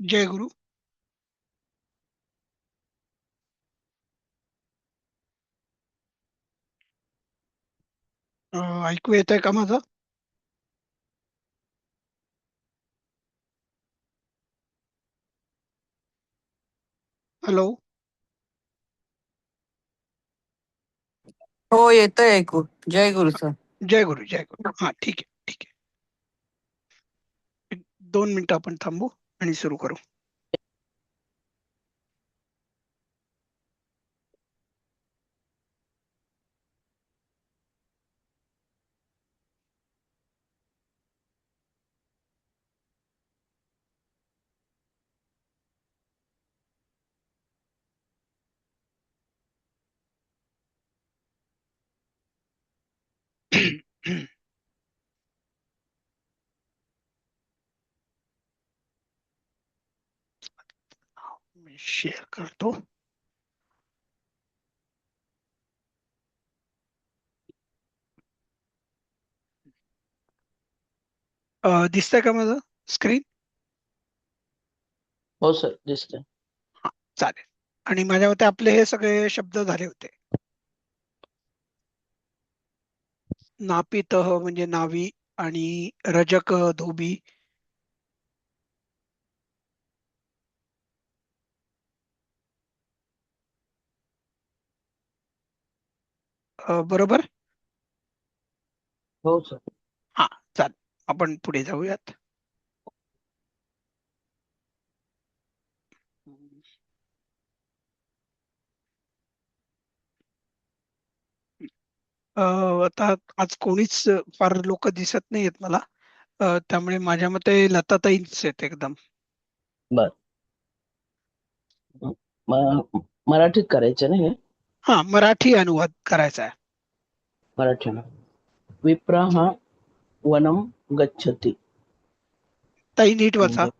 जय गुरु. ऐकू येत आहे का माझं? हॅलो. हो, येतंय ऐकू. जय गुरु सर. जय गुरु, जय गुरु. हा, ठीक आहे, ठीक आहे. 2 मिनिटं आपण थांबू आणि सुरू करू. मी शेअर करतो. दिसतंय का माझं स्क्रीन? हो सर, दिसतंय. हा, चालेल. आणि माझ्या मते आपले हे सगळे शब्द झाले होते. नापित म्हणजे नावी, आणि रजक धोबी. बरोबर. हो सर. हा, चालेल. आपण पुढे जाऊयात. आता आज कोणीच फार लोक दिसत नाहीयेत मला. त्यामुळे माझ्या मते लताताईच आहेत एकदम. बर. मराठीत करायचं ना हे? हा, मराठी अनुवाद करायचा आहे. मराठीनं. विप्रः वनं गच्छति. ताई नीट वाचा. म्हणजे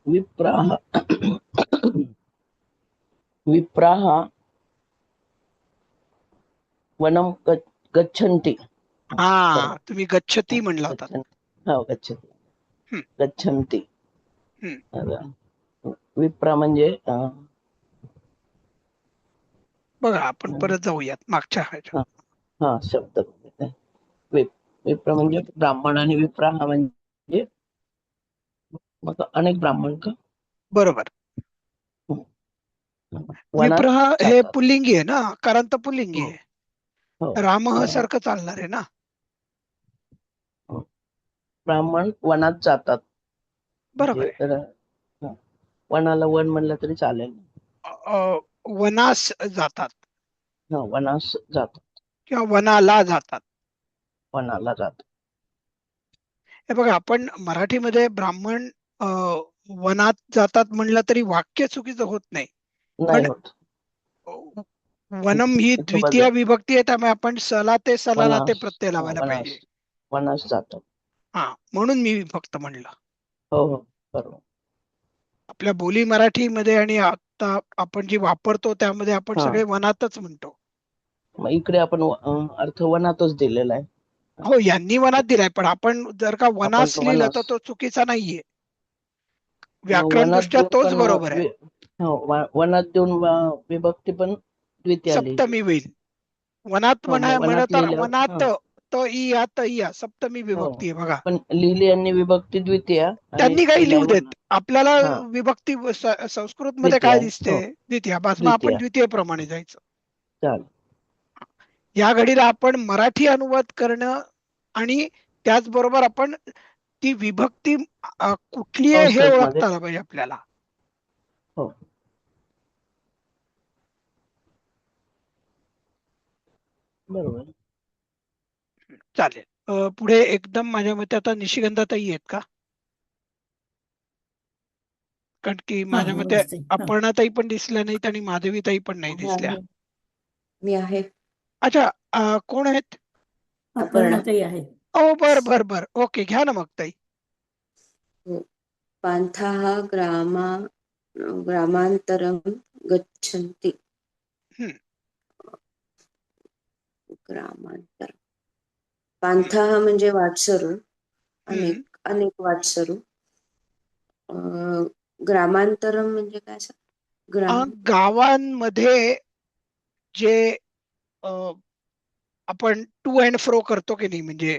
विप्राः विप्राः वनं गच्छन्ति. हा, बरोबर. तुम्ही गच्छती हा, म्हणला होता. गच्छन्ति. हो, गच्छति. हम्म, गच्छन्ति. हम्म. विप्रा म्हणजे बघा, आपण परत जाऊयात मागच्या हा, ह्याच्यात. हा शब्द. विप्र म्हणजे ब्राह्मण आणि विप्रा हा म्हणजे मग अनेक ब्राह्मण का? बरोबर. हं. वनात विप्रह हे जातात. पुल्लिंगी आहे ना, कारण तर पुल्लिंगी हो, आहे. हो. रामह वनात. सारखं चालणार आहे ना. हो. ब्राह्मण वनात जातात. बरोबर म्हणजे आहे. हं. वनाला वन म्हणलं तरी चालेल. वनास जातात हा, वनास जातात. किंवा वनाला जातात. वनाला जातात. हे बघा, आपण मराठीमध्ये ब्राह्मण अ, वनात जातात म्हणलं तरी वाक्य चुकीचं होत नाही. नाही पण होत. वनम ही इथं द्वितीय विभक्ती आहे, त्यामुळे आपण सला ते सलाला ते वनास. प्रत्यय हा, लावायला वनास. पाहिजे. वनास जातात. हा, म्हणून मी फक्त म्हणलं. हो, हो. बरोबर. आपल्या बोली मराठीमध्ये आणि आता आपण जी वापरतो त्यामध्ये आपण हा, सगळे वनातच म्हणतो. मग इकडे आपण अर्थ वनातच दिलेला आहे. हो, यांनी वनात दिलाय, पण आपण जर का आपण वनास लिहिलं वनास. तर तो चुकीचा नाहीये. मग व्याकरण वनात दृष्ट्या देऊन तोच पण बरोबर आहे. हो, वनात देऊन विभक्ती पण द्वितीय लिहिली. सप्तमी होईल. वनात हो, मग म्हणा वनात तर लिहिल्यावर वनात हा. त इ या त इ या सप्तमी हो, विभक्ती आहे बघा. पण लिहिली यांनी विभक्ती द्वितीय आणि त्यांनी काही लिहू लिहिलंय देत, वनात. आपल्याला हा, विभक्ती संस्कृत मध्ये द्वितीय. काय दिसते? हो, द्वितीय. बस, मग आपण द्वितीय. द्वितीय प्रमाणे जायचं. चालेल. या घडीला आपण मराठी अनुवाद करणं, आणि त्याचबरोबर आपण ती विभक्ती कुठली आहे हे संस्कृत मध्ये. ओळखता आलं पाहिजे आपल्याला. हो, बरोबर. चालेल. पुढे एकदम माझ्या मते आता निशिगंधाताई आहेत का? कारण की हा, माझ्या मते नमस्ते. हा, अपर्णाताई पण दिसल्या नाहीत आणि माधवीताई पण नाही आहे दिसल्या. आहे. मी आहे. अच्छा, कोण आहेत? अपर्णाताई आहे. ओ, बर बर बर, ओके, घ्या ना मग ताई. हो. पान्थाः ग्रामान्तरं गच्छन्ति. हम्म, ग्रामांतर. हम्म, पान्थाः म्हणजे वाटसरू. हम्म, अनेक अनेक वाटसरू. ग्रामांतरम म्हणजे काय असं? ग्राम गावांमध्ये जे आपण टू अँड फ्रो करतो की नाही, म्हणजे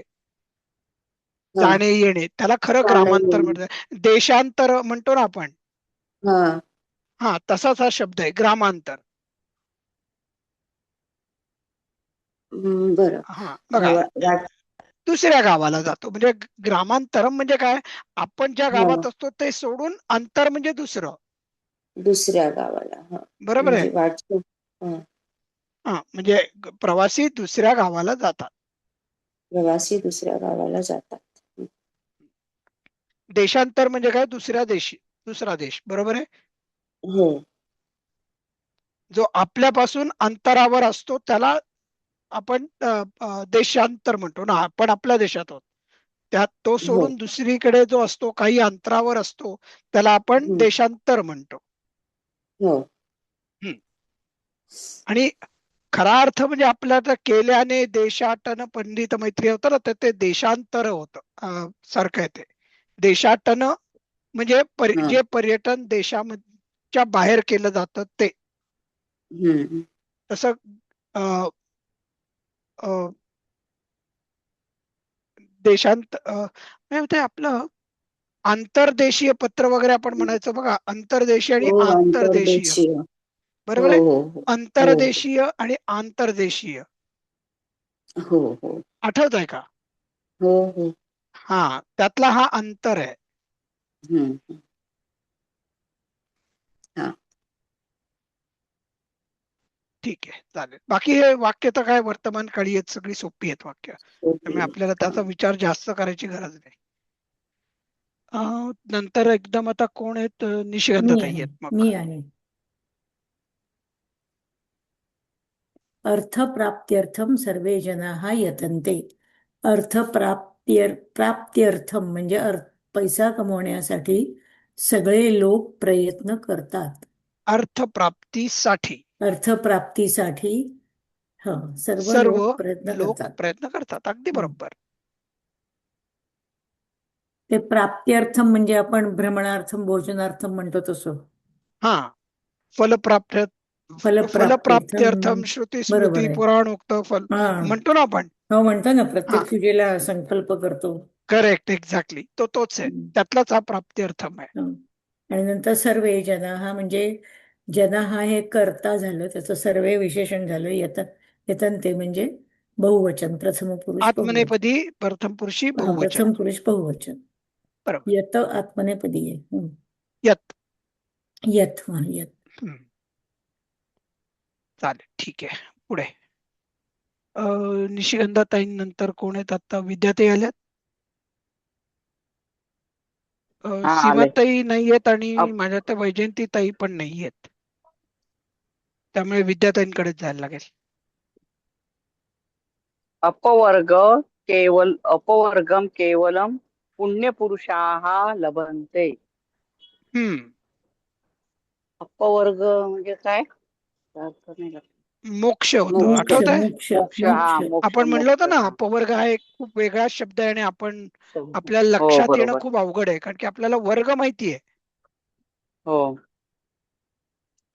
हा जाणे येणे, त्याला खरं ग्रामांतर जाणं म्हणतात. देशांतर म्हणतो ना आपण, हा हा तसाच हा शब्द आहे ग्रामांतर. बरं. हा बघा, वाट दुसऱ्या गावाला जातो म्हणजे ग्रामांतरम म्हणजे काय, आपण ज्या हा गावात असतो ते सोडून अंतर म्हणजे दुसरं. दुसऱ्या गावाला, हा बरोबर आहे. म्हणजे हा हा म्हणजे प्रवासी दुसऱ्या गावाला जातात. प्रवासी दुसऱ्या गावाला जातात. देशांतर म्हणजे काय, दुसऱ्या देशी, दुसरा देश. बरोबर आहे. हो जो आपल्यापासून अंतरावर असतो त्याला आपण देशांतर म्हणतो ना. आपण आपल्या देशात आहोत, त्यात तो हो सोडून दुसरीकडे जो असतो काही अंतरावर असतो त्याला आपण हम्म, देशांतर म्हणतो. हो हम्म. आणि खरा अर्थ म्हणजे आपल्या तर केल्याने देशाटन पंडित मैत्री होतं ना, तर ते देशांतर होत सारखं आहे ते. देशाटन म्हणजे हा जे पर्यटन देशाच्या बाहेर केलं जातं ते. हम्म तसं अ, अ, काय म्हणते आपलं आंतरदेशीय पत्र वगैरे आपण म्हणायचं बघा, अंतर्देशीय आणि हो आंतरदेशीय. अंतर्देशीय. हो बरोबर आहे. हो हो हो अंतर्देशीय आणि आंतरदेशीय हो हो आठवत आहे का? हो हो हा, त्यातला हा अंतर आहे. हम्म हा ठीक आहे, चालेल. बाकी हे वाक्य तर काय वर्तमान काळी आहेत, सगळी सोपी आहेत वाक्य, ओके त्यामुळे आपल्याला हा त्याचा विचार जास्त करायची गरज नाही. नंतर एकदम आता कोण आहेत, मी निशिगंधाताई आहे आहेत मग. मी आहे अर्थप्राप्त्यर्थम सर्वे जनाः यतन्ते. प्राप्त्यर्थम म्हणजे पैसा कमवण्यासाठी सगळे लोक प्रयत्न करतात. अर्थप्राप्तीसाठी अर्थप्राप्तीसाठी सर्व सर्व लोक प्रयत्न लोक करतात. प्रयत्न करतात. अगदी हं. बरोबर. ते प्राप्त्यर्थम म्हणजे आपण भ्रमणार्थम भोजनार्थम म्हणतो तसं. हा, फलप्राप्त फलप्राप्त्यर्थम फलप्राप्त्यर्थम श्रुती बरोबर स्मृती आहे. पुराणोक्त फल हा म्हणतो ना आपण. हो म्हणतो ना, हा, प्रत्येक पूजेला संकल्प करतो. करेक्ट, एक्झॅक्टली, तोच आहे. हं. त्यातलाच हा प्राप्त्यर्थम आहे. हं. आणि नंतर सर्वे जनाः म्हणजे जनाः हे कर्ता झालं, त्याचं सर्वे विशेषण झालं. यतन्ते म्हणजे बहुवचन, प्रथम पुरुष बहुवचन. आत्मनेपदी प्रथम पुरुषी बहुवचन. प्रथम पुरुष बहुवचन. बरोबर. यत आत्मनेपदी आहे. यत. यत यत. हम्म. चालेल, ठीक आहे. पुढे निशिगंधाताई नंतर कोण आहेत आता? विद्याताई आल्यात. हा आले. सीमाताई नाहीयेत आणि अप- माझ्या त्या वैजयंती ताई पण नाहीयेत, त्यामुळे विद्याताईंकडेच जायला लागेल. अपवर्गम केवलम पुण्यपुरुषाः लभन्ते. हम्म. अपवर्ग म्हणजे काय? अर्थ नाही लक्षात. मोक्ष होतं, मोक्ष मोक्ष आठवत आहे? मोक्ष मोक्ष, मोक्ष. हा मोक्ष आपण म्हणलो मोक्ष होतो ना, हा. अपवर्ग हा एक खूप वेगळा शब्द आहे आणि आपण आपल्याला हो लक्षात येणं बरोबर. खूप अवघड आहे, कारण की आपल्याला वर्ग माहितीये, हो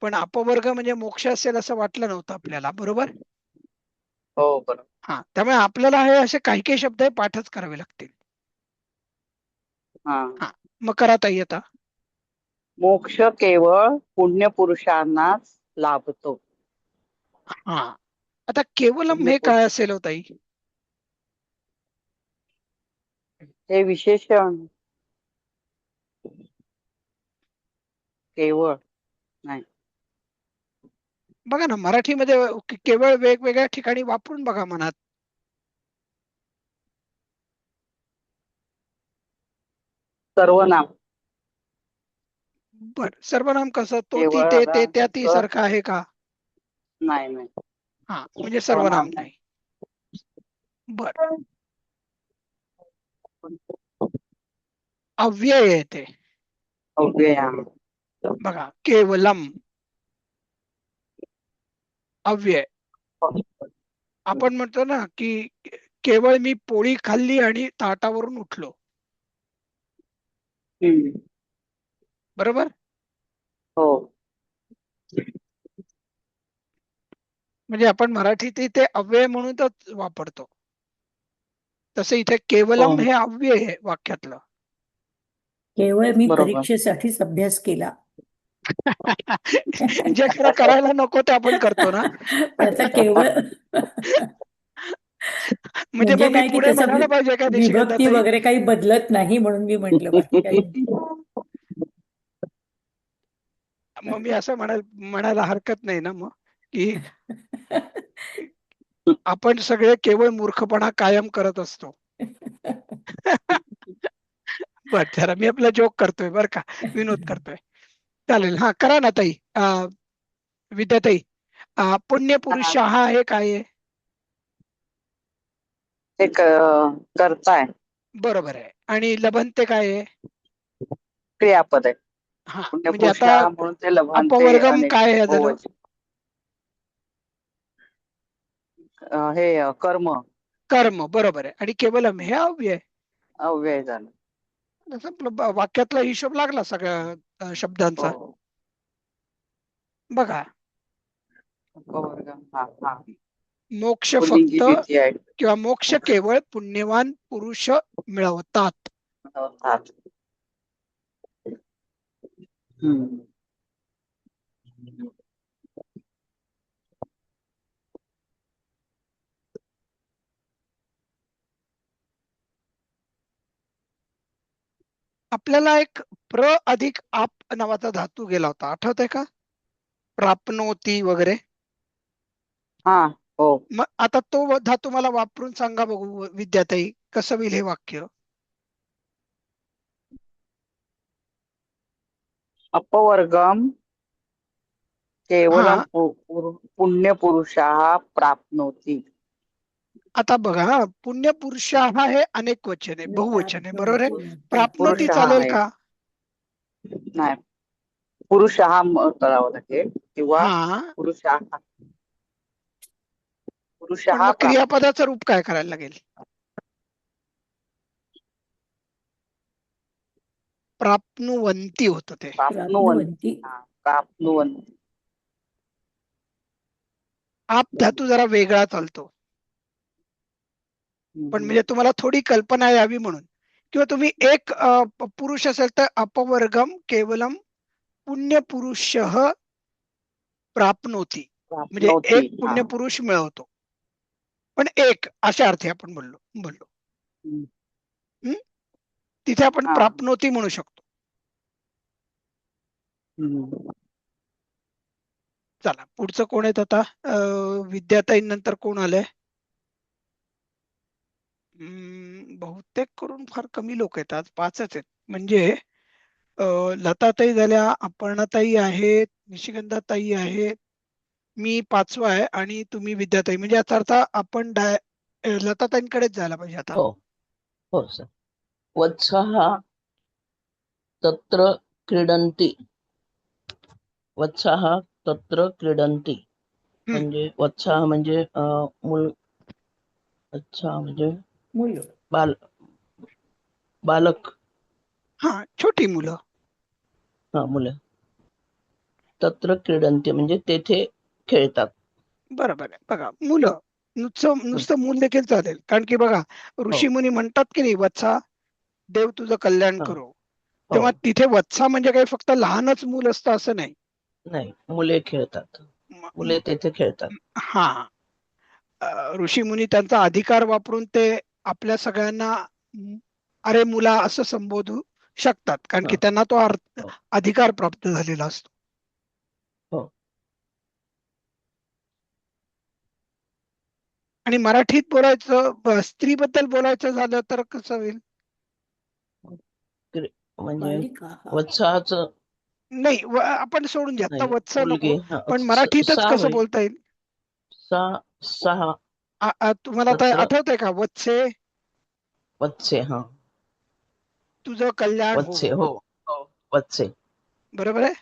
पण अपवर्ग म्हणजे मोक्ष असेल असं वाटलं नव्हतं आपल्याला. बरोबर. हो बरोबर. हा, त्यामुळे आपल्याला हे असे काही काही शब्द हे पाठच करावे लागतील. हा, हा, मग करा ताई आता. मोक्ष केवळ पुण्यपुरुषांनाच लाभतो. हा, आता केवलम हे पुण्यपुरुष काय असेल हो ताई? हे विशेषण. केवळ नाही. बघा ना, मराठीमध्ये केवळ वेगवेगळ्या ठिकाणी वापरून बघा मनात. सर्वनाम. बर, सर्वनाम कसं? तो ती केवळ ते आता ते त्या ती क सारखं आहे का? नाही नाही. हा, म्हणजे सर्वनाम सर्वनाम नाही. बर, अव्यय आहे ते. अव्यय. बघा, केवलम अव्यय. आपण म्हणतो ना की केवळ मी पोळी खाल्ली आणि ताटावरून उठलो. हम्म. बरोबर. हो म्हणजे आपण मराठीत ते अव्यय म्हणूनच वापरतो. तसं इथे केवलम हो हे अव्यय आहे वाक्यातलं. केवळ मी बरोबर परीक्षेसाठीच अभ्यास केला. जे खरं करायला नको ते आपण करतो ना. आता केवळ म्हणजे म्हणजे मग मी काय की पुढे त्याचा म्हणायला पाहिजे का विभक्ती निशिगंधाताई? वगैरे काही बदलत नाही म्हणून मी म्हंटल, बाकी काही नाही. मग मी असं म्हणायला हरकत नाही ना मग, की आपण सगळे केवळ मूर्खपणा कायम करत असतो. बर, जरा मी आपला जोक करतोय बर का, विनोद करतोय. चालेल, हा करा ना ताई. विद्याताई, पुण्यपुरुष हा हे काय आहे? एक करताय बरोबर आहे. आणि लभंते काय आहे? क्रियापद आहे. हा, म्हणजे आता पुण्यपुरुषा म्हणून ते लभांते अपवर्गम अनेक काय आहे झालं? बहुवचन. हे कर्म कर्म, बरोबर आहे. आणि केवलम हे अव्यय. अव्यय झालं. जसं आपलं वाक्यातला हिशोब लागला सगळ्या शब्दांचा. हो बघा, अपवर्गम. हा हा मोक्ष पुल्लिंगी फक्त द्वितीय आहे. किंवा मोक्ष केवळ पुण्यवान पुरुष मिळवतात. अर्थात. हम्म. आपल्याला एक प्र अधिक आप नावाचा धातू गेला होता, आठवतंय का? प्राप्नोती वगैरे. हा हो. मग आता तो धातू मला वापरून सांगा बघू विद्याताई, कसं होईल हे वाक्य? अपवर्गम केवलम हा, पुण्यपुरुषा प्राप्नोति. आता बघा, पुण्य पुरुष हा हे अनेक वचन आहे, बहुवचन आहे, बरोबर आहे. प्राप्नोती पुरुष हा चालेल आहे. का? नाही, पुरुष हा करावं लागेल किंवा हा, पुरुषा पण मग क्रियापदाचं रूप काय करायला लागेल? प्राप्नुवंती होतं ते. प्राप्नुवंती. हा, प्राप्नुवंती. आप धातू जरा वेगळा चालतो, पण म्हणजे तुम्हाला थोडी कल्पना यावी म्हणून. किंवा तुम्ही एक पुरुष असेल तर अपवर्गम केवलम पुण्य पुरुष प्राप्नोती, म्हणजे प्राप्नोति. एक हा. पुण्य पुरुष मिळवतो. पण एक अशा अर्थी आपण बोललो. हम्म. हं? तिथे आपण हा. प्राप्नोती म्हणू शकतो. हम्म. चला, पुढचं कोण आहेत आता? विद्याताई नंतर कोण आलंय? बहुतेक करून फार कमी लोक आहेत आज, 5च आहेत. म्हणजे लताताई झाल्या, अपर्णाताई आहेत, निशिगंधाताई आहेत, मी 5वा आहे, आणि तुम्ही विद्याताई. म्हणजे याचा अर्थ आपण लताताईंकडेच जायला पाहिजे आता. हो हो सर. वत्सः तत्र क्रीडन्ति. वत्सः तत्र क्रीडन्ति हम्म, म्हणजे वत्सः म्हणजे मूल. अच्छा, म्हणजे मूल्य. बालक. हा, छोटी मुलं. हा, मुलं. तत्र क्रीडन्ति म्हणजे तेथे खेळतात. बरोबर आहे. बघा, मुलं, नुसतं मूल देखील चालेल, कारण की बघा, हो ऋषी मुनी म्हणतात की नाही, वत्सा देव तुझं कल्याण हा करो. हो. तेव्हा तिथे वत्सा म्हणजे काही फक्त लहानच मूल असतं असं नाही. नाही, मुले खेळतात. म- म- मुले तेथे खेळतात. हा, ऋषी मुनी त्यांचा अधिकार वापरून ते आपल्या सगळ्यांना अरे मुला असं संबोधू शकतात, कारण की हा त्यांना तो हो अधिकार प्राप्त झालेला असतो. हो. आणि मराठीत बोलायचं, स्त्रीबद्दल बोलायचं झालं तर कसं होईल? म्हणजे बालिका हा. वत्साच. नाही, आपण सोडून द्या आता, नाही, वत्स नको. मुलगी. हा, पण मराठीतच सा कसं होईल. बोलता येईल? सहा तुम्हाला आता तत्र आठवतंय का? वत्से वत्से. हा, तुझं कल्याण हो. वत्से. हो हो, वत्से. बरोबर आहे.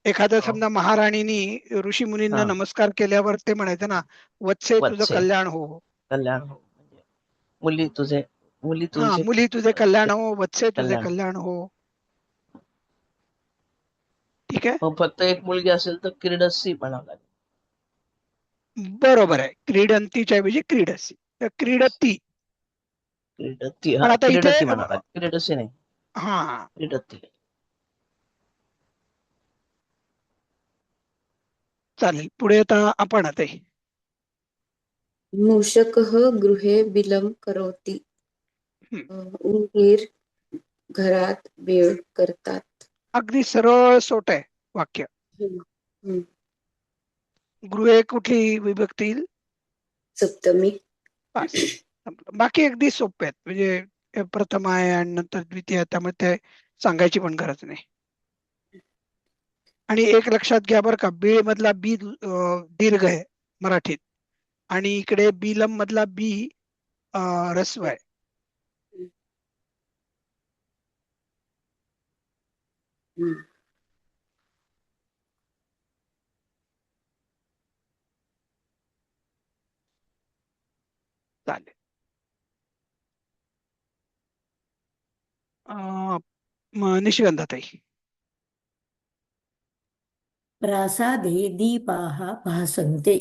एखाद्या हो. समजा महाराणीनी ऋषी मुनींना हा, नमस्कार केल्यावर ते म्हणायचं ना, वत्से तुझं वत्से कल्याण हो. कल्याण हो म्हणजे मुली हा, तुझे मुली तुझे कल्याण हो, वत्से तुझे कल्याण. कल्याण हो. ठीक आहे, मग फक्त एक मुलगी असेल तर क्रीडसी म्हणावं लागेल. बरोबर आहे. क्रीडंतीच्या ऐवजी क्रीडसी, तर क्रीडती. क्रीडती, पण हा आता इथे क्रीडती म्हणावं लागेल, क्रीडसी नाही, हा क्रीडती. चालेल. पुढे आता आपण आता मूषकः गृहे बिलं करोति. उंदीर घरात वेळ करतात. अगदी सरळ सोट आहे वाक्य. हम्म, हम्म. गृहे कुठली विभक्ती येईल? सप्तमी. बस संपलं. बाकी अगदी सोपे आहेत, म्हणजे प्रथम आहे आणि नंतर द्वितीय आहे, त्यामुळे ते सांगायची पण गरज नाही. आणि एक लक्षात घ्या बरं का, बीळ मधला बी दीर्घ आहे मराठीत, आणि इकडे बिलम मधला बी ऱ्हस्व आहे. हम्म. चालेल. निशिगंधाताई. प्रासादे दीपाः भासन्ते.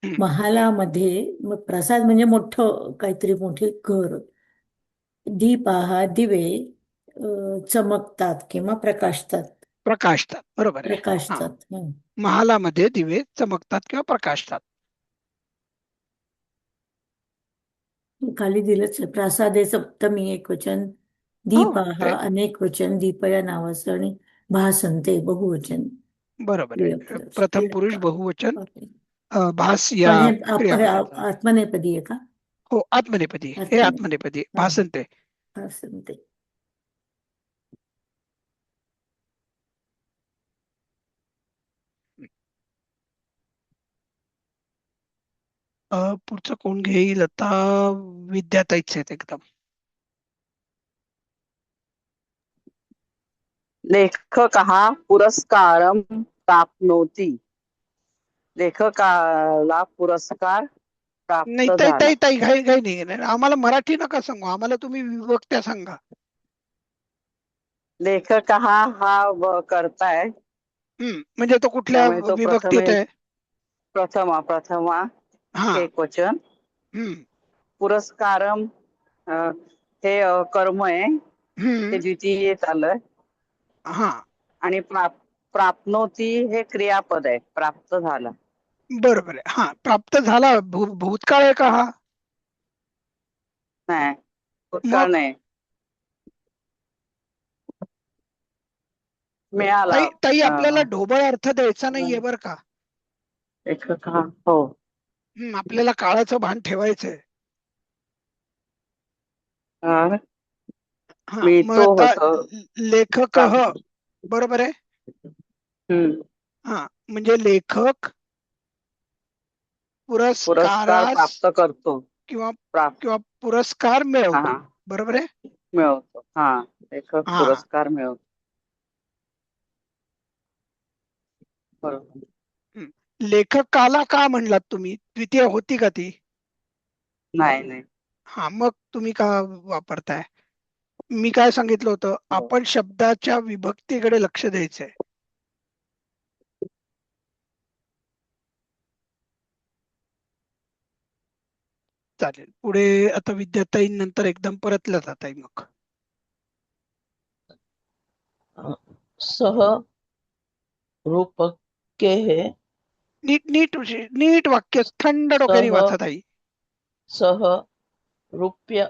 हम्म. महालामध्ये मग प्रासाद म्हणजे मोठं काहीतरी, मोठे घर. दीपाः दिवे चमकतात किंवा प्रकाशतात. प्रकाशतात, बरोबर आहे. हा, प्रकाशतात. महालामध्ये दिवे चमकतात किंवा प्रकाशतात. खाली दिलंच आहे. प्रासादे सप्तमी एकवचन, हो, दीपाः अनेक वचन, दीप या नावाचं, आणि भासन्ते बहुवचन. बरोबर आहे. प्रथम पुरुष बहुवचन, पण भास या हे क्रियापदाचा. आत्मनेपदी आहे का? हो, आत्मनेपदी, हे आत्मनेपदी हा, भासनते. भासन्ते. पुढचं कोण घेईल आता? विद्याताईच आहेत एकदम. लेखकः पुरस्कारं प्राप्नोति. लेखकाला पुरस्कार नाही, प्राप्त ताई झाला. ताई ताई घाई घाई नाही, आम्हाला मराठी नका सांगू, आम्हाला तुम्ही विभक्त्या सांगा. लेखकः हा करताय, म्हणजे तो कुठल्या त्यामुळे तो विभक्तीत आहे? प्रथमा हा. एक वचन. पुरस्कारम हे कर्म आहे, ते द्वितीयेत आलंय. हा, आणि प्राप्नोती हे क्रियापद आहे, प्राप्त झाला. बरोबर आहे. हा, प्राप्त झाला भूतकाळ आहे का हा? नाही, भूतकाळ मग नाही. मिळाला. ताई ताई आपल्याला ढोबळ अर्थ द्यायचा नाहीये बरं का. लेखक हो. आपल्याला काळाचं भान ठेवायचंय. हा, मग मिळतो आता होत. लेखक बरोबर आहे. हा, म्हणजे लेखक पुरस्कार पुरस्कारास प्राप्त करतो किंवा किंवा पुरस्कार मिळवतो, बरोबर आहे. मिळवतो. हा, लेखक हा, पुरस्कार मिळवतो. बरोबर. लेखकाला का म्हणलात तुम्ही? द्वितीय होती का ती? नाही. हा, मग तुम्ही का वापरताय? मी काय सांगितलं होतं, आपण शब्दाच्या विभक्तीकडे लक्ष द्यायचंय. चालेल. पुढे आता विद्याताई नंतर एकदम परतल्या जात आहे. मग सह रूपके हे. नीट नीट नीट वाक्य थंड डोक्याने वाचत आहे. सह रूप्य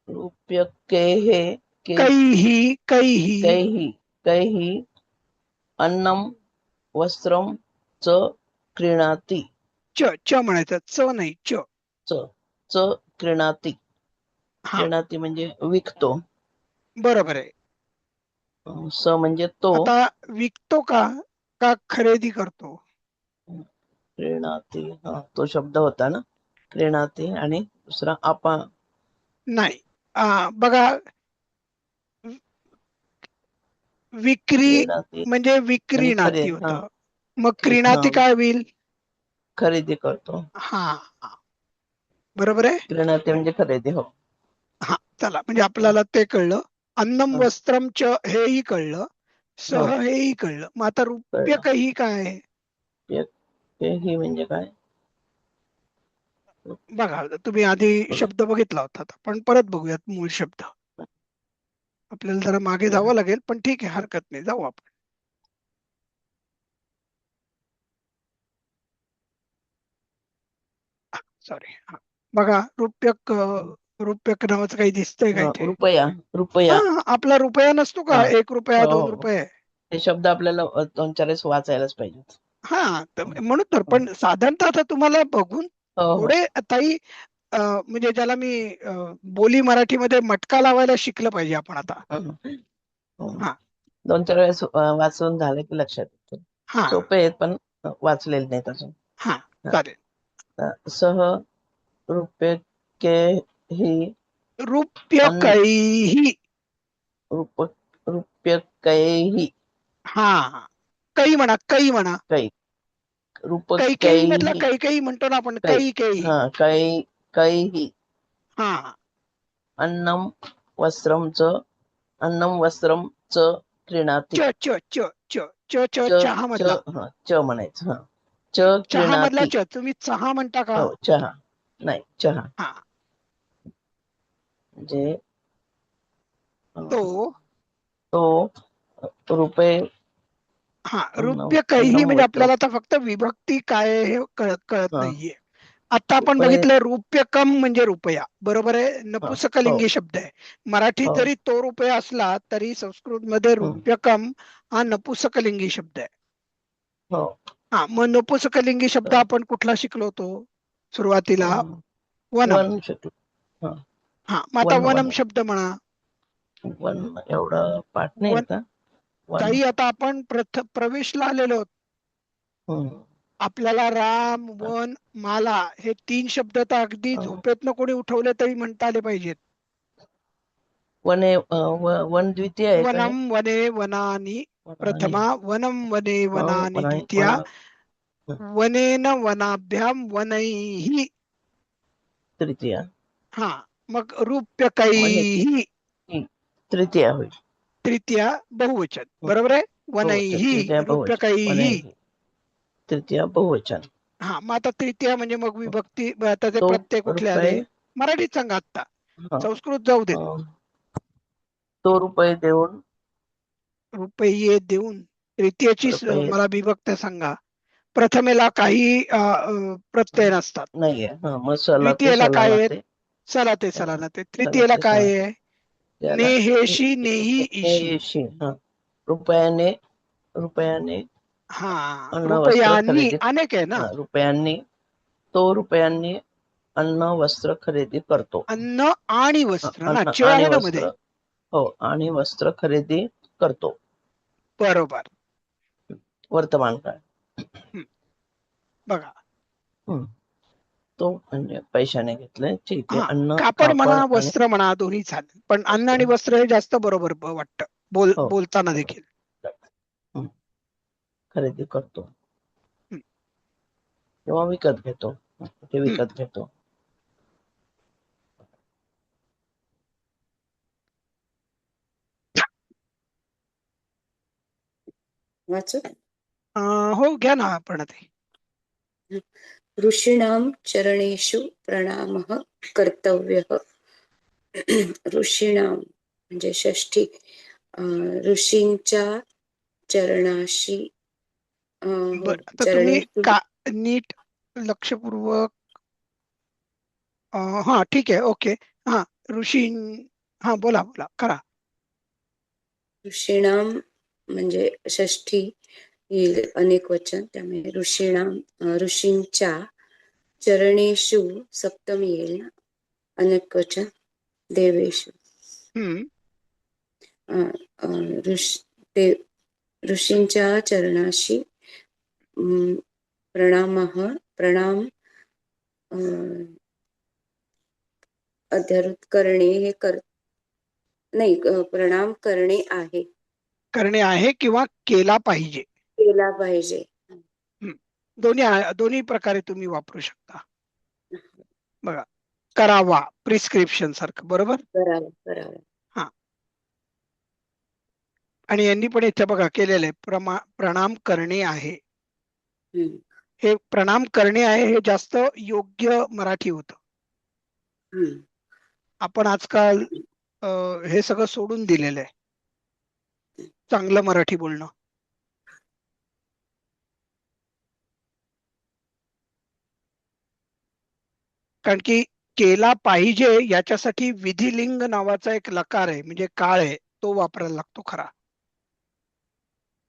रूप्यके हे कैही अन्नम वस्त्रम च क्रीणाति. च म्हणायचं, च नाही, च क्रीणाति. क्रीणाति म्हणजे विकतो. बरोबर आहे. स म्हणजे तो. आता विकतो का खरेदी करतो? क्रीणाति, तो शब्द होता ना, क्रीणाति. आणि दुसरा आपण नाही. बघा, विक्री म्हणजे विक्री नाती होत. मग क्रीणाती काय होईल? खरेदी करतो. हा, बरोबर आहे. क्रीणाती म्हणजे खरेदी. हो. हा, चला, म्हणजे आपल्याला ते कळलं. अन्नम वस्त्रम च हेही कळलं. सह हेही कळलं. मग आता रूप्यक ही काय आहे? ते ही म्हणजे काय? बघा, तुम्ही आधी शब्द बघितला होता, पण परत बघूयात मूळ शब्द. आपल्याला जरा मागे जावं लागेल, पण ठीक आहे, हरकत नाही, जाऊ आपण. सॉरी. बघा, रूप्यक नावाचं काही दिसतंय का इथे? रुपया. हा, आपला रुपया नसतो का? 1 रुपया, 2 रुपये. हे शब्द आपल्याला 2-4 वेळेस वाचायलाच पाहिजेत. हा, म्हणून तर. पण साधारणतः आता तुम्हाला बघून थोडे ताई, म्हणजे ज्याला मी बोली मराठीमध्ये मटका लावायला शिकलं पाहिजे आपण आता. हा 2-4 वेळेस वाचून झाले की लक्षात येते. हा सोपे आहेत पण वाचलेले नाहीत अजून. हा चालेल. सह रूप्यके ही रूप्यकैही. रूप्यकैही. हा, कै म्हणा, कै म्हणा. कै. कैकेयी मधला रूपकैही. कैकेयी म्हणतो ना आपण, कै. कैकेयी. कैही. हा, अन्नम वस्त्रम च क्रीणाति. च च च च च च चहा मधला. च म्हणायचं. च चहा मधला क्रीणाति. च. तुम्ही चहा म्हणता का? हो, चहा नाही, चहा हा, म्हणजे तो. रुपये. हा, अन्नम रूप्यकैही म्हणजे वस्त्रम. आपल्याला आता फक्त विभक्ती काय आहे हे कळत नाहीये. आता आपण रुपये. बघितलं रूप्यकम म्हणजे रुपया, बरोबर आहे, नपुसकलिंगी शब्द आहे. मराठीत जरी तो रुपया असला तरी संस्कृत मध्ये रूप्यकम हा नपुसकलिंगी शब्द आहे. हा, मग नपुसकलिंगी शब्द आपण कुठला शिकलो होतो सुरुवातीला? वनम. हा, मग आता वनम शब्द म्हणा. वन एवढं पाठ नाही येत. काही आता आपण प्रवेशला आलेलो आहोत. आपल्याला राम, वन, माला हे 3 शब्द तर अगदी झोपेतनं कोणी उठवले तरी म्हणता आले पाहिजेत. वने वन द्वितीय आहे का? वनम वने वनानि प्रथमा, वनम वने वनानि द्वितीया, वनेन वनाभ्याम वनैहि तृतीया. हा, मग रूप्यकैहि तृतीया होईल. तृतीया बहुवचन, बरोबर आहे. वनैहि, रूप्यकैहि तृतीया बहुवचन. हा, मग आता तृतीया म्हणजे मग विभक्ती. त्याचे प्रत्यय कुठले आले? मराठीत सांगा आता, संस्कृत जाऊ देत. तो रुपये देऊन. रुपये देऊन. तृतीयाची मला विभक्त सांगा. प्रथमेला काही प्रत्यय नसतात. नाहीये. द्वितीयेला काय आहे? चला ते. तृतीयेला काय आहे? नेहेशी, नेही, इशी. रुपयाने. हा, रुपयांनी अनेक आहे ना. रुपयांनी. तो रुपयांनी अन्न वस्त्र खरेदी करतो. अन्न आणि वस्त्र ना, च आहे ना मध्ये. हो, आणि वस्त्र खरेदी करतो. बरोबर. वर्तमान काळ. बघा, तो म्हणजे पैशाने घेतलंय. ठीक आहे. अन्न, कापड म्हणा, वस्त्र म्हणा, दोन्ही चालेल, पण अन्न आणि वस्त्र हे जास्त बरोबर वाटतं बोलताना देखील. खरेदी करतो किंवा विकत घेतो. ते विकत घेतो. वाचू? हो, घ्या ना आपण ते. ऋषीणाम चरणेषु प्रणामः कर्तव्यः. ऋषीणाम म्हणजे षष्ठी. ऋषींच्या चरणाशी. आता तुम्ही नीट लक्षपूर्वक. हा, ठीक आहे, ओके. हा, ऋषी. हा, बोला करा. ऋषीणाम म्हणजे षष्ठी येईल, अनेक वचन, त्यामुळे ऋषीणाम. ऋषींच्या चरणेषु सप्तमी येईल ना, अनेक वचन. देवेषु. ऋषींच्या चरणाशी प्रणाम अध्यारोत करणे हे नाही, प्रणाम करणे आहे किंवा केला पाहिजे. दोन्ही प्रकारे तुम्ही वापरू शकता. बघा, करावा प्रिस्क्रिप्शन सारखं, बरोबर. करावा. हा, आणि यांनी पण इथे बघा केलेलं आहे, प्रणाम करणे आहे. हम्म. हे प्रणाम करणे आहे हे जास्त योग्य मराठी होतं. हम्म. आपण आजकाल हे सगळं सोडून दिलेलं आहे, चांगलं मराठी बोलणं. कारण की केला पाहिजे याच्यासाठी विधिलिंग नावाचा एक लकार आहे, म्हणजे काळ आहे, तो वापरायला लागतो खरा,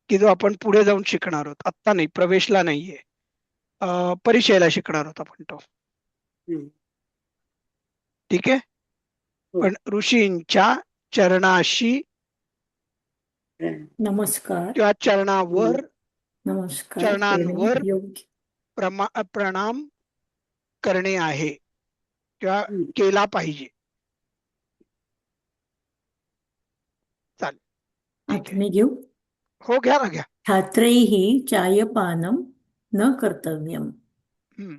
की जो आपण पुढे जाऊन शिकणार आहोत. आत्ता नाही, प्रवेशला नाहीये, परिचयाला शिकणार आहोत आपण तो. हम्म. ठीक आहे. हो. पण ऋषींच्या चरणाशी प्रणव. नमस्कार. किंवा चरणावर, नमस्कार चरणांवर करणे योग्य. प्रणाम करणे आहे किंवा हम्म. केला पाहिजे. चालेल, ठीक आता आहे. मी घेऊ. हो, घ्या ना, घ्या. छात्रैः चायपानं न कर्तव्यम. हम्म.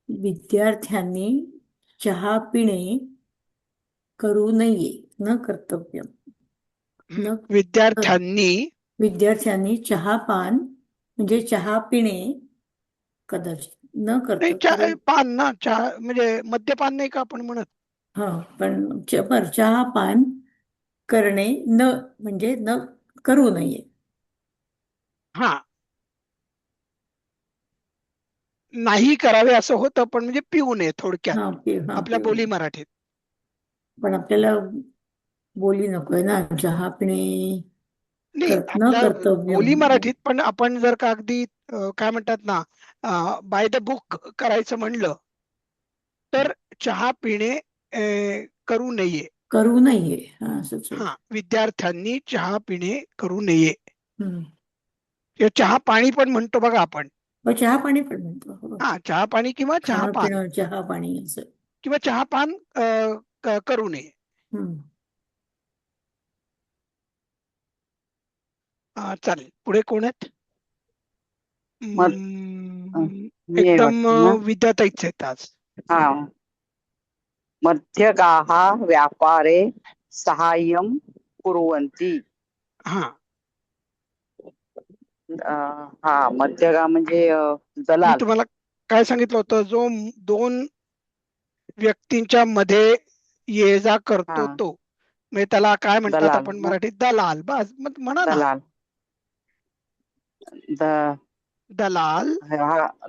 विद्यार्थ्यांनी चहा पिणे करू नये, न कर्तव्यम. न विद्यार्थ्यांनी चहापान म्हणजे चहा पिणे कदाचित न नाही, कर्तव्य. पान ना, चहा म्हणजे मद्यपान नाही का आपण म्हणत. हा, पण चहापान करणे न म्हणजे न करू नये. हा, नाही करावे असं होतं, पण म्हणजे पिऊ नये थोडक्यात, आपल्या पिऊ बोली नये. मराठीत. पण आपल्याला बोली नकोय ना, चहा पिणे नाही, न आपल्या कर्तव्यम. बोली मराठीत. पण आपण जर का अगदी काय म्हणतात ना, बाय द बुक करायचं म्हणलं तर चहा पिणे करू नये. करू नये, हा, असंच आहे. हा, विद्यार्थ्यांनी चहा पिणे करू नये. हम्म. किंवा चहा पाणी पण म्हणतो बघा आपण. चहा पाणी पण म्हणतो. हो. हा, चहा पाणी किंवा चहा खाणं पान पिणं चहा पाणी असं. किंवा चहा पान करू नये. हम्म. चालेल, पुढे कोण आहेत? मग मी आहे एकदम वाटतं ना. विद्याताईच आहेत आज. हा. मध्यगाः व्यापारे सहाय्यं कुर्वन्ति. हा, हा, मध्यगा म्हणजे मी दलाल. तुम्हाला काय सांगितलं होतं, जो दोन व्यक्तींच्या मध्ये ये जा करतो हा, तो, म्हणजे त्याला काय म्हणतात दलाल आपण ना, मराठीत? दलाल. बस, मग म्हणा ना, दलाल. दलाल.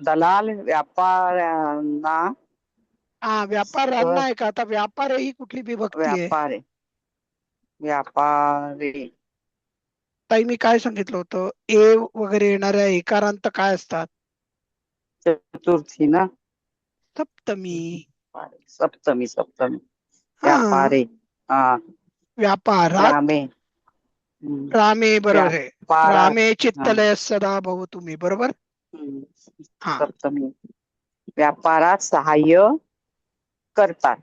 दलाल व्यापाऱ्यांना हा, व्यापाऱ्यांना आहे का? आता व्यापार ही कुठली विभक्ती आहे? व्यापारे व्यापारी. ताई, मी काय सांगितलं होतं, ए वगैरे येणाऱ्या एकारांत काय असतात? चतुर्थी ना, सप्तमी. सप्तमी. सप्तमी हा, व्यापारे. हा, व्यापारात. रामे. रामे, बरोबर आहे. व्यापारात. रामे हा. चित्तलय सदा भव तुम्ही, बरोबर. हा, सप्तमी व्यापारात सहाय्य करतात.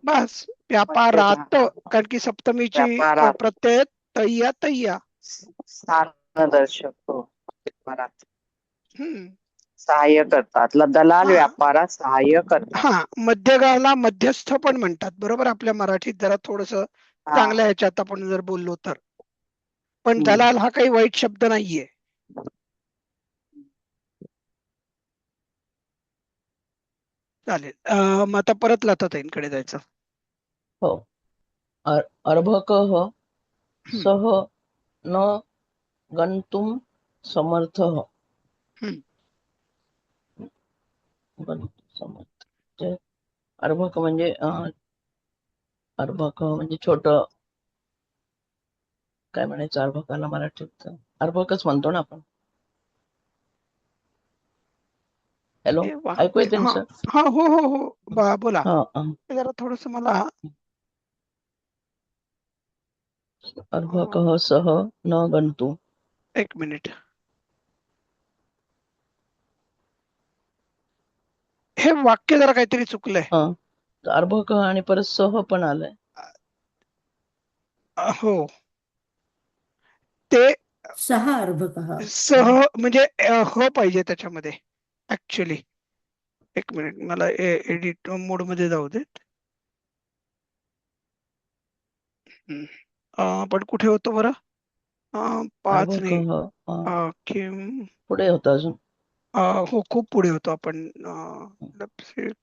बस, व्यापारात. कारण की सप्तमीची व्यापारात प्रत्यय तय्या तय्या. स्थानदर्शक. व्यापारात हम्म. सहाय्य करतात. दलाल हा, व्यापारात सहाय्य करतात. हा, मध्यगाला मध्यस्थ पण म्हणतात, बरोबर. आपल्या मराठीत जरा थोडस हा. चांगल्या ह्याच्यात आपण जर बोललो तर. पण हम्म. दलाल हा काही वाईट शब्द नाहीये. चालेल, मग आता परत लताताईंकडे जायचं. हो. अर्भकः सह न गंतुम समर्थः. अर्भक म्हणजे छोट, काय म्हणायचं अर्भकाला मराठीत? अर्भकच म्हणतो ना आपण. हॅलो, ऐकू येते ना सर? हा, हो हो हो, बोला. हा, जरा थोडस मला. अर्भकः सह न गंतु. एक मिनिट. हे वाक्य जरा काहीतरी चुकलंय. अर्भक आणि परत सह पण आलंय. हो, ते सहा अर्भकः. सह म्हणजे ह पाहिजे त्याच्यामध्ये ऍक्च्युली. एक मिनिट, मला एडिट मोड मध्ये जाऊ देत. आपण कुठे होतो बरं? पाच नाही. अर्भक किम पुढे होतं अजून. हो, खूप पुढे होतो आपण.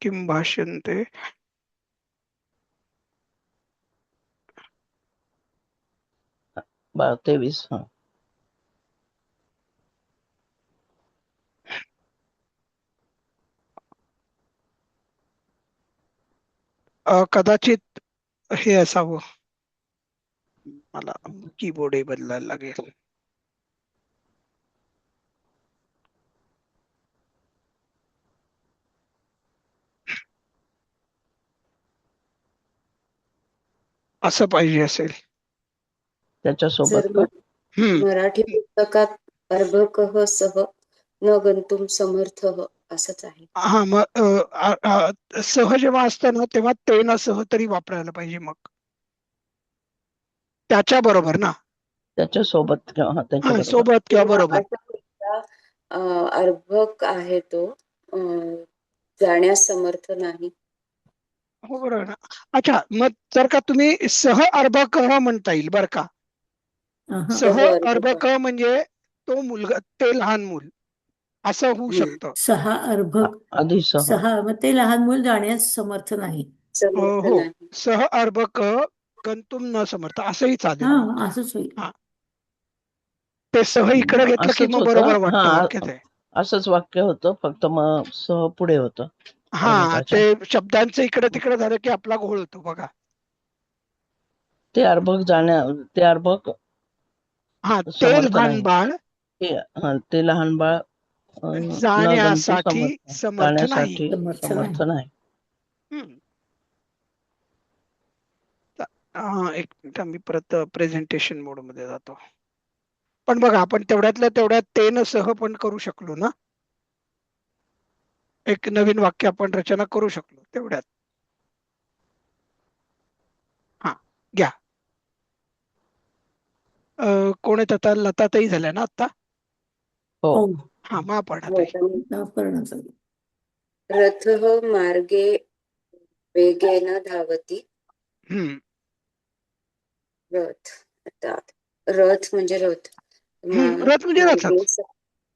किम भाष्यन्ते. 23. कदाचित हे असावं. मला कीबोर्डही बदलायला लागेल. असं पाहिजे असेल. त्याच्यासोबत सर का? मराठी पुस्तकात अर्भकः सह न गंतुम समर्थः असंच आहे. हा, मग सह जेव्हा असतं ना तेव्हा तेन सह तरी वापरायला पाहिजे. मग त्याच्या बरोबर ना. त्याच्यासोबत किंवा हा, त्याच्याबरोबर. सोबत किंवा बरोबर. अशा प्रकारचा, अर्भक आहे तो, जाण्यास समर्थ नाही. हो, बरोबर ना. अच्छा, मग जर का तुम्ही सह अर्भकः म्हणता येईल बरं का. अहं. सह सह अर्भक. अर्भकः म्हणजे तो मुलगा, ते लहान मूल, असं होऊ शकतं. सहा अर्भक, आधी सह. सहा, मग ते लहान मूल जाण्यास समर्थ नाही. समर्थ हो, नाही. सह अर्भकः गंतुम न समर्थ असंही चालेल. हा, असंच होईल. हा, ते सह इकडे घेतलं की असंच मग होतं. बरोबर वाटतं वाक्य ते. असंच वाक्य होतं, फक्त मग सह पुढे होतं हा, अर्भकाच्या. ते शब्दांचं इकडे तिकडे झालं की आपला घोळ होतो बघा. ते अर्भक ते अर्भक हा, ते समर्थ लहान नाही. बाळ ते लहान बाळ न गंतु जाण्यासाठी समर्थ नाही. जाण्यासाठी समर्थ समर्थ नाही. हम्म. एक मिनिट, मी परत प्रेझेंटेशन मोड मध्ये जातो. पण बघा, आपण तेवढ्यातल्या तेवढ्यात तेन सह पण करू शकलो ना. एक नवीन वाक्य आपण रचना करू शकलो तेवढ्यात. हा, घ्या. कोण आहेत आता? लताताई झाल्या ना आता. हो. हो, हा, महापर्णाताई. नापर्णाचं. रथः मार्गे वेगेन धावती. हम्म. रथ, आता रथ म्हणजे रथ. रथ म्हणजे मार्गे रथच.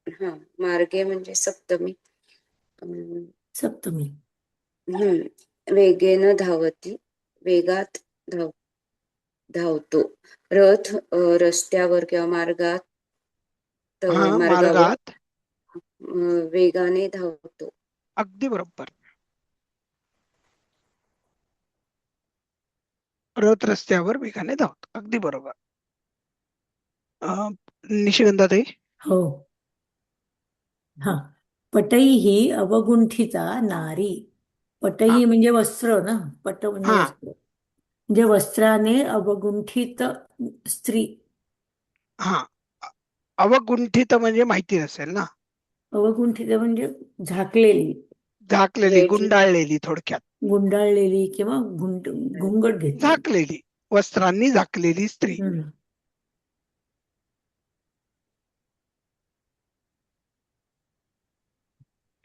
हा, मार्गे म्हणजे सप्तमी. सप्तमी. वेगेन धावती, वेगात धावतो. रथ रस्त्यावर किंवा हा, मार्गावर मार्गात. वेगाने धावतो. अगदी बरोबर. रथ रस्त्यावर वेगाने धावतो, अगदी बरोबर. निशिगंधाताई. हो. हा, पटैही अवगुंठिता नारी. हा, पटही म्हणजे वस्त्र ना. पट म्हणजे हा, वस्त्र, म्हणजे वस्त्राने अवगुंठित स्त्री. हा. अवगुंठित म्हणजे माहिती नसेल ना. अवगुंठित म्हणजे झाकलेली, झाकलेली, वेढली. गुंडाळलेली, थोडक्यात. गुंडाळलेली किंवा घुंगट घेतलेली. झाकलेली, वस्त्रांनी झाकलेली स्त्री. हम्म.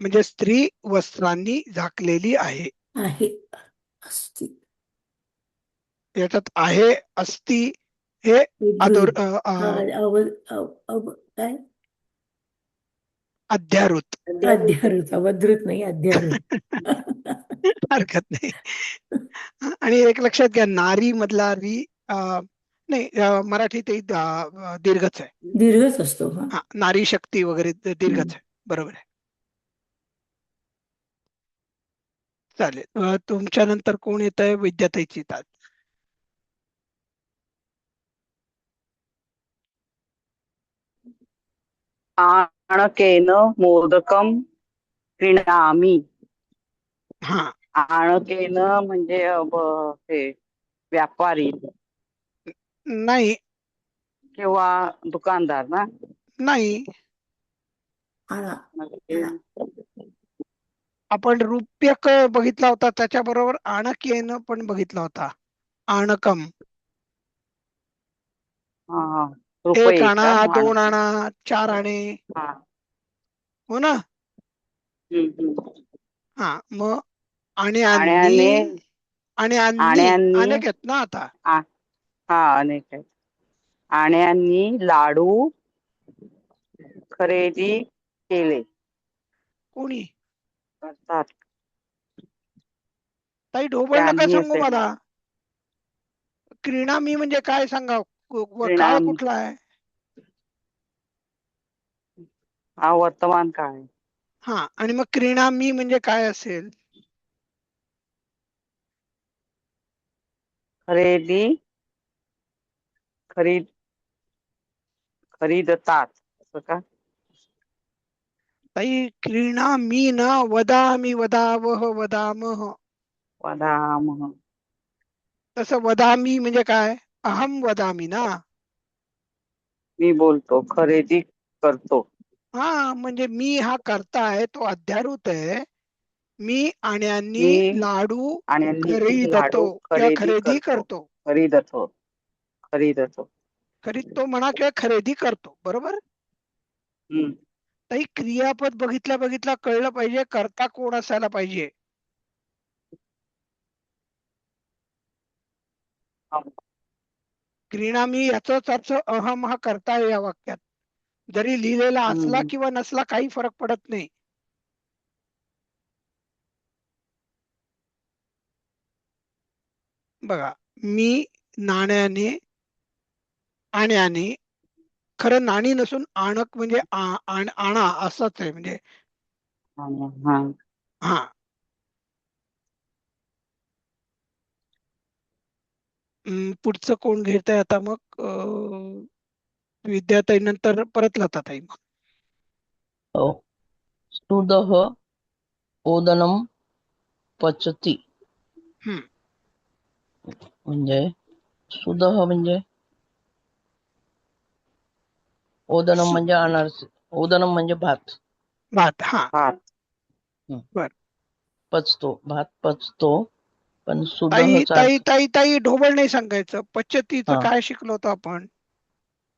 म्हणजे स्त्री वस्त्रांनी झाकलेली आहे. आहे, असती. याच्यात आहे, असती हे गृहीत. काय अध्यारूत. अध्यारूत, अवधृत नाही, अध्यारूत. हरकत नाही. आणि एक लक्षात घ्या, नारी मधला री नाही, मराठीतही दीर्घच आहे. दीर्घच असतो. हा, हा, नारी शक्ती वगैरे दीर्घच आहे. बरोबर आहे. चालेल. तुमच्या नंतर कोण येत आहे? विद्याताईची तास. आणकेन मोदकम क्रीणामी. हा, आणकेन म्हणजे हे व्यापारी नाही, किंवा दुकानदार ना. नाही. आणा. आपण रूप्यक बघितला होता, त्याच्याबरोबर आणक येणं पण बघितला होता. आणकम. हा, एक रुपये आणा, का? 2 आणा, 4 आणे. हा. हो ना. हा, मग आण्यांनी, आण्याने आण्यांनी आण्यानी अनेक आहेत ना आता. हा, अनेक आहेत. आण्यांनी लाडू खरेदी केले. कोणी? करतात. ताई ढोबळ नका त्यांनी सांगू असेल. मला. क्रीणामी म्हणजे काय सांगा? काळ परिणाम कुठला आहे? हा वर्तमान काळ आहे. हा, आणि मग क्रीणामी म्हणजे काय असेल? खरीदतात असं का? ताई क्रीणामी न वदामी वदावह वदामह. वदामः. तसं वदामी म्हणजे काय? अहम वदामी ना. मी बोलतो, खरेदी करतो. हा, म्हणजे मी हा करता आहे तो अध्यारूत आहे. मी आण्यांनी मी लाडू आण्यांनी खरीदतो लाडू किंवा खरेदी खरेदी करतो. करतो. खरीदतो. खरीदतो म्हणा किंवा खरेदी करतो, बरोबर. हम्म. ताई क्रियापद बघितल्या कळलं पाहिजे करता कोण असायला पाहिजे. क्रीणामी याचाच अर्थ अहम हा करता आहे या वाक्यात. जरी लिहिलेला असला किंवा नसला काही फरक पडत नाही. बघा, मी नाण्याने आण्याने, खरं नाणी नसून आणक म्हणजे आणा असंच आहे म्हणजे. हा. हा, पुढचं कोण घेत आहे आता मग? विद्याताई नंतर परत लताताई. मग हो. स्तुदः ओदनम पचती. म्हणजे सुदह म्हणजे ओदनम म्हणजे अनारसे. ओदनम म्हणजे भात. भात. हा, बर. पचतो, भात पचतो. पण ताई सुदहचा ताई अर्थ ताई ताई ढोबळ नाही सांगायचं. पचतीचं हा काय शिकलो होतो आपण?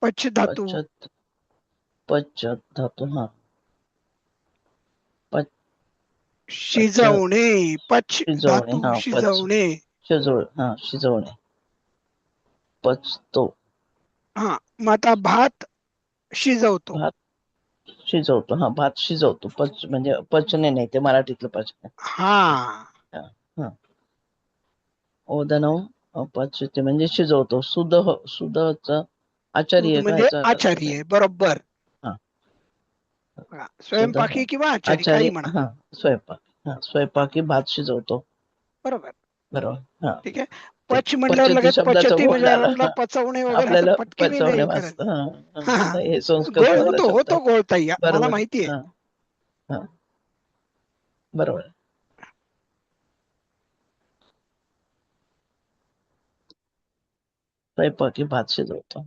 पच धातू. पचत धातू. हा, शिजवणे. पच शिजवणे. धातू हा, शिजवणे. शिजवणे. पचतो. हा, मग आता भात शिजवतो. भात शिजवतो. हा, भात शिजवतो. पच म्हणजे पचने नाही, ते मराठीतलं पचने. हा, ओदनम पचते म्हणजे शिजवतो. सुदहचा दूध आचार्य म्हणजे घ्यायचा. आचार्य, बरोबर. हा, सुदह स्वयंपाकी किंवा आचारी काही आचार्य. म्हणा. हा, स्वयंपाकी भात शिजवतो. बरोबर. बरोबर. हा, ठीक आहे. ते पच म्हटल्यावर पचती लगेच शब्दाचा पचती गोळ म्हणजे झाला. आपलं पचवणे वगैरे असं आपल्याला पटकीने पचवणे नाही करत. वाचत. हा, हे संस्कृत गोळ मधला होतो शब्द होतो आहे. गोळ ताई, मला बरोबर. माहितीये. हा, हा, बरोबर. स्वयंपाकी भात शिजवतो.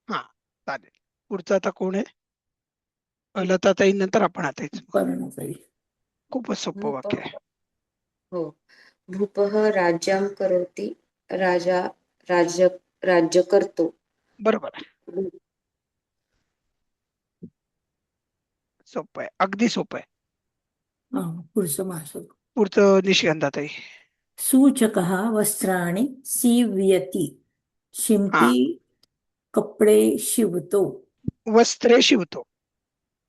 हा, चालेल. पुढचं आता कोण आहे? लताताई नंतर आपण आताच. पर्णताई. खूपच सोपं वाक्य आहे. हो. भूपः राज्यं करोति. राजा राज्य करतो. बरोबर आहे. सोपं आहे, अगदी सोपं आहे. हा, पुढचं मासं. पुढचं निशिगंधाताई. सूचकः वस्त्राणि सीव्यति. हा, शिंपी कपडे शिवतो. वस्त्रे शिवतो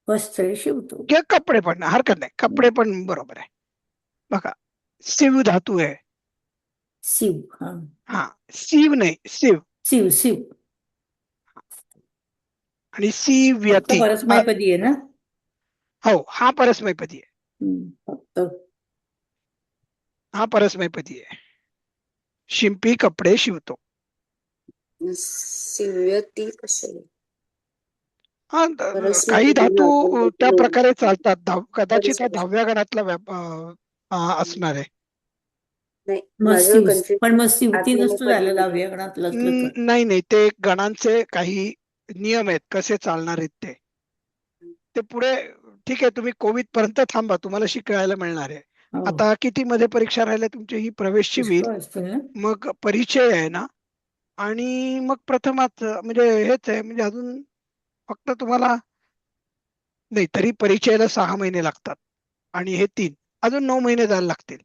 वस्त्रे शिवतो. किंवा कपडे पण हरकत नाही, कपडे पण बरोबर आहे. बघा, शिव धातू आहे. शिव. हा, हा, शिव नाही, शिव. शिव. आणि फक्त सीव्यती. परस्मैपदी आहे ना? हो, हा परस्मैपदी आहे. फक्त. हा परस्मैपदी आहे. शिंपी कपडे शिवतो. शिव्यती कसे? हा, काही धातू त्या प्रकारे चालतात. कदाचित हा 10व्या गणातला असणार आहे. नाही, मग माझं शिव. पण मग कन्फ्युजन शिवती नसतो झालं आत्मनेपदी. 10व्या गणातलं असलं तर. नाही, ते गणांचे काही नियम आहेत कसे चालणार आहेत ते पुढे. ठीक आहे, तुम्ही कोविड पर्यंत थांबा, तुम्हाला शिकायला मिळणार आहे. हो, आता किती मध्ये परीक्षा राहिल्या तुमची? ही प्रवेशची होईल, पुष्कळ असतील ना. मग परिचय आहे ना, आणि मग प्रथमाच म्हणजे हेच आहे. म्हणजे अजून फक्त तुम्हाला नाही, तरी परिचयाला 6 महिने लागतात आणि हे 3, अजून 9 महिने जायला लागतील.